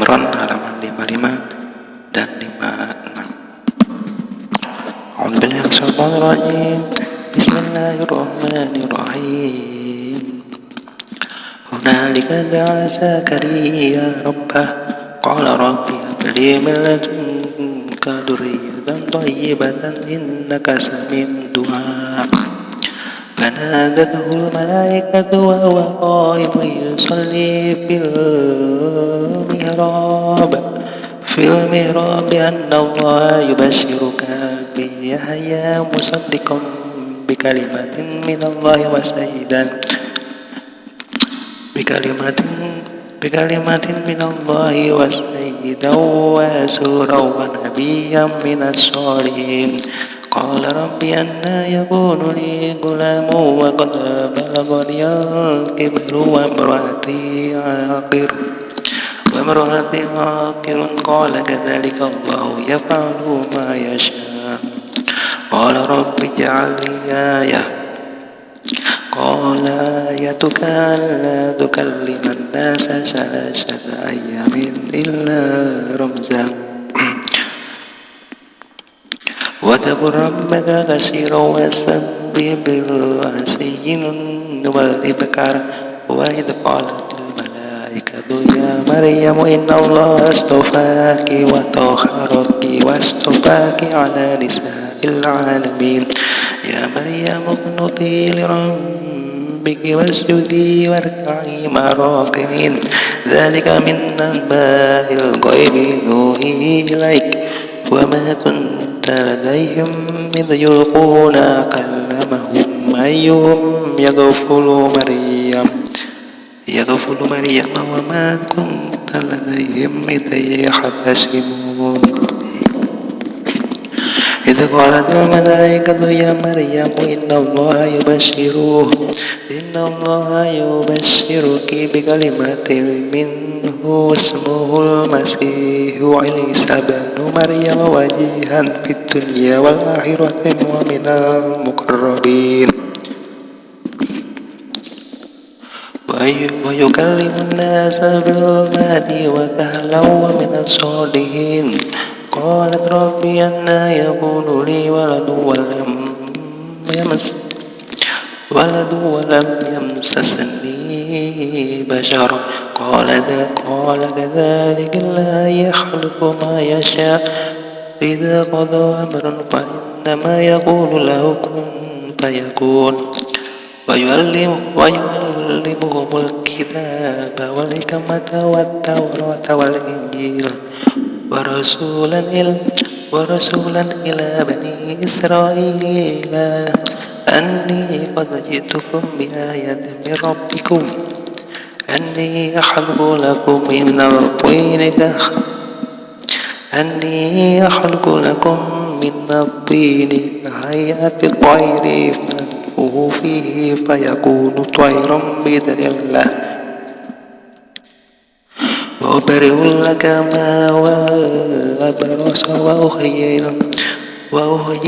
Al-Imran halaman 55 dan 56. A'udzubillahi minasyaitonir rajim. Bismillahirrahmanirrahim. Hunalika da'a Zakariya rabbah qala rabbi hab li min ladunka dzurriyyatan thayyibatan innaka sami'ud du'a. فنادته الملائكة وهو قائم يصلي في المهراب أن الله يبشرك بيحيى مصدقا بكلمة من الله وسيدا وحسورا ونبيا من الصالحين. قال رب أنى يكون لي غلام وقد بلغني الكبر وامرأتي عاقر. قال كذلك الله يفعل ما يشاء. قال رب اجعل لي آية. قال آيتك ألا تكلم الناس 3 أيام إلا رمزا واذكر ربك كثيرا وسبح بالعشي والإبكار. وإذ قالت الملائكة يا مريم إن الله اصطفاك وطهرك واصطفاك على نساء العالمين. يا مريم اقنتي لربك واسجدي واركعي مع الراكعين. ذلك من أنباء الغيب نوحيه إليك وما كنت لديهم إذ يلقون أقلامهم أيهم يغفل مريم وما كنت لديهم إذ يختصمون. إذ قالت الملائكة يا مريم إن الله يبشرك بكلمة منه اسمه المسيح عيسى بن مريم وجيها في الدنيا والآخرة ومن المقربين ويكلم الناس بالمهد وكهلا ومن الصالحين. قالت ربي أنى يكون لي ولد ولم يمسسني بشر. قال كذلك الله يخلق ما يشاء. إذا قضى أمرا فإنما يقول له كن فيكون. ويعلمهم الكتاب والحكمة والتوراة والإنجيل ورسولا إلى بني إسرائيل أني قد جئتكم بآية من ربكم أني أخلق لكم من الطين كهيئة الطير فأنفخ فيه فيكون طيرا بإذن الله. وأبرئ الأكمى والأبرص وأحيي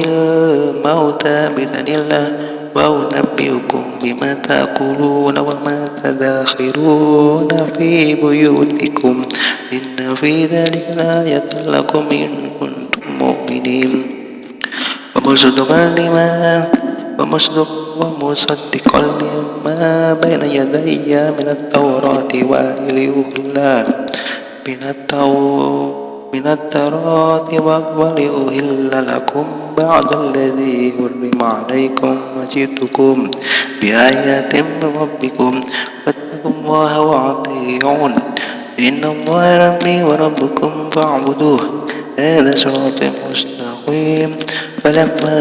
الموتى بإذن الله. وأنبئكم بما تأكلون وما تدخرون في بيوتكم إن في ذلك لآية لكم إن كنتم مؤمنين. ومصدقا لما بين يدي من التوراة ولأهل لكم بعد الذي حرم عليكم وجئتكم بآيات من ربكم فاتقوا الله وأطيعون. إن الله ربي وربكم فاعبدوه هذا صراط مستقيم. فلما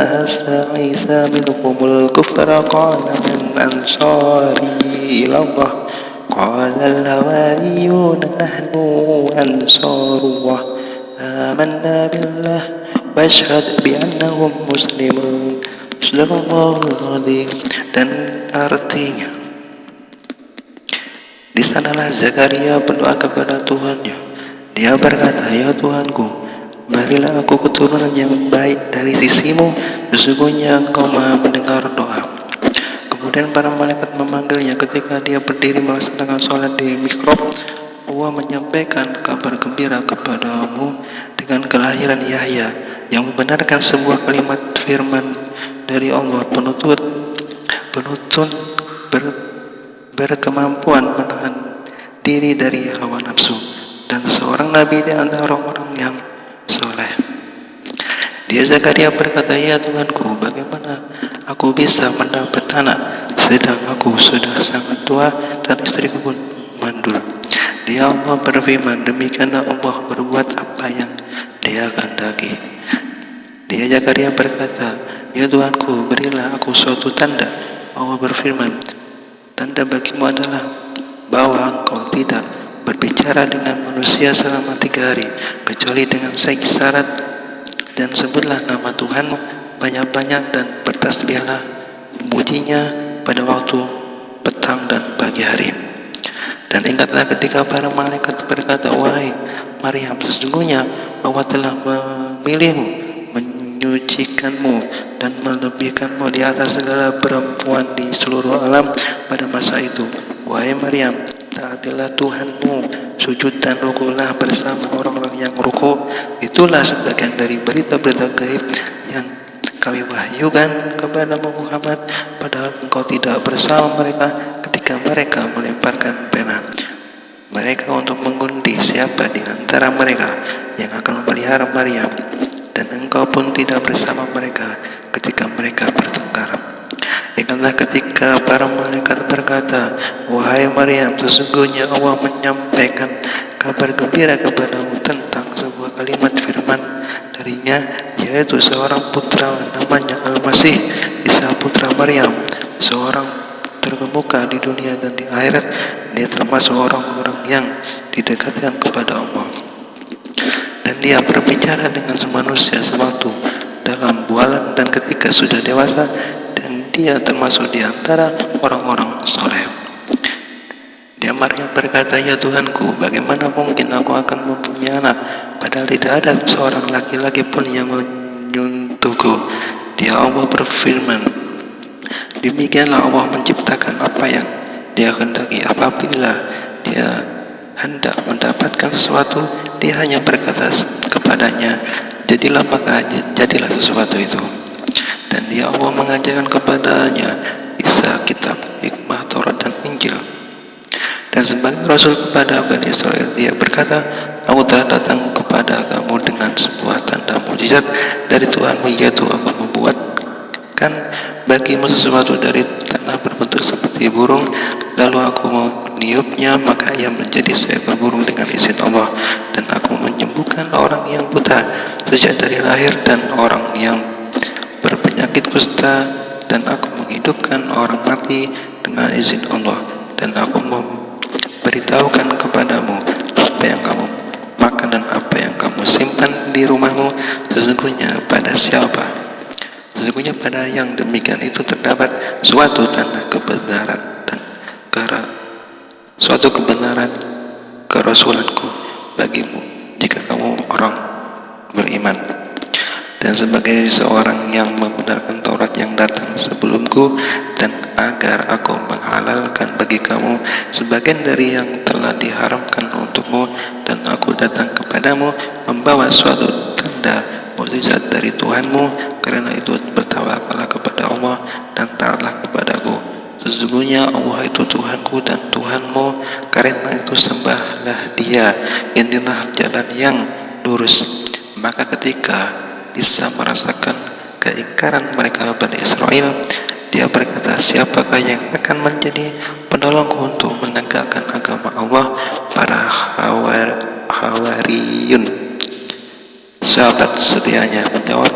أحس عيسى منهم الكفر قال من أنصاري إلى الله. قال الحواريون نحن أنصار الله آمنا بالله واشهد بأنهم مسلمون. Sadaqallahul Azim. Dan artinya, di sanalah Zakaria berdoa kepada Tuhannya. Dia berkata, ya Tuhanku, berilah aku keturunan yang baik dari sisimu, sesungguhnya Engkau Maha mendengar doa. Kemudian para malaikat memanggilnya ketika dia berdiri melaksanakan sholat di mihrab. Allah menyampaikan kabar gembira kepadamu dengan kelahiran Yahya yang membenarkan sebuah kalimat firman dari Allah penuntun berkemampuan menahan diri dari hawa nafsu, dan seorang nabi di antara orang yang soleh. Dia Zakaria berkata, "Ya Tuhanku, bagaimana aku bisa mendapat anak sedang aku sudah sangat tua dan istriku pun mandul?" Dia Allah berfirman, "Demikianlah Allah berbuat apa yang Dia kehendaki." Dia Zakaria berkata, "Ya Tuhanku, berilah aku suatu tanda." Allah berfirman, "Tanda bagimu adalah bahwa engkau tidak berbicara dengan manusia selama 3 hari, kecuali dengan syarat, dan sebutlah nama Tuhanmu banyak-banyak dan bertasbihlah memujinya pada waktu petang dan pagi hari. Dan ingatlah ketika para malaikat berkata, 'Wahai Maryam, sesungguhnya Allah telah memilihmu, menyucikanmu dan melebihkanmu di atas segala perempuan di seluruh alam pada masa itu. Wahai Maryam, taatilah Tuhanmu, sujud dan rukulah bersama orang-orang yang ruku.' Itulah sebagian dari berita-berita gaib yang kami wahyukan kepadamu Muhammad, padahal engkau tidak bersama mereka ketika mereka melemparkan pena mereka untuk mengundi siapa di antara mereka yang akan memelihara Maryam, dan engkau pun tidak bersama mereka ketika mereka bertengkar. Ingatlah ketika para malaikat berkata, 'Wahai Maryam, sesungguhnya Allah menyampaikan kabar gembira kepadamu tentang sebuah kalimat firman darinya, yaitu seorang putra namanya Al-Masih, Isa putra Maryam, seorang terkemuka di dunia dan di akhirat. Dia termasuk orang-orang yang didekatkan kepada Allah, dan dia berbicara dengan manusia sewaktu dalam bualan dan ketika sudah dewasa, dan dia termasuk di antara orang-orang soleh.' Dia Maryam berkata, 'Ya Tuhanku, bagaimana mungkin aku akan mempunyai anak, padahal tidak ada seorang laki-laki pun yang menyentuhku?' Dia Allah berfirman, 'Demikianlah Allah menciptakan apa yang Dia kehendaki. Apabila Dia hendak mendapatkan sesuatu, Dia hanya berkata kepadanya, jadilah, maka jadilah sesuatu itu.' Dan Dia Allah mengajarkan kepadanya Isa kitab, hikmah, Taurat dan Injil. Dan sebagai Rasul kepada Bani Israel, Dia berkata, 'Aku telah datang kepada kamu dengan sebuah tanda mukjizat dari Tuhanmu, yaitu aku membuatkan bagimu sesuatu dari tanah berbentuk seperti burung, lalu aku meniupnya, maka ia menjadi seekor burung dengan izin Allah, dan aku menyembuhkan orang yang buta sejak dari lahir dan orang yang berpenyakit kusta, dan aku menghidupkan orang mati dengan izin Allah, dan aku memberitahukan kepadamu apa yang kamu makan dan apa yang kamu simpan di rumahmu. Sesungguhnya pada yang demikian itu terdapat suatu tanda kebenaran dan suatu kebenaran kerasulanku bagimu jika kamu orang beriman. Dan sebagai seorang yang membenarkan Taurat yang datang sebelumku, dan agar aku menghalalkan bagi kamu sebagian dari yang telah diharamkan untukmu, dan aku datang kepadamu membawa suatu tanda mukjizat dari Tuhanmu. Karena itu bertawakallah kepada Allah dan taatlah kepadaku. Sesungguhnya Allah itu Tuhanku dan Tuhanmu, karena itu sembahlah Dia. Inilah jalan yang lurus.' Maka ketika Isa merasakan keingkaran mereka Bani Israel, dia berkata, 'Siapakah yang akan menjadi penolongku untuk menegakkan agama Allah?' Para Hawariyun, sahabat setianya, menjawab,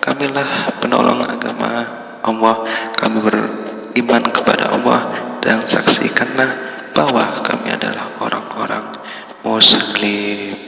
'Kamilah penolong agama Allah. Kami beriman kepada Allah, dan saksikanlah bahwa kami adalah orang-orang Muslim.'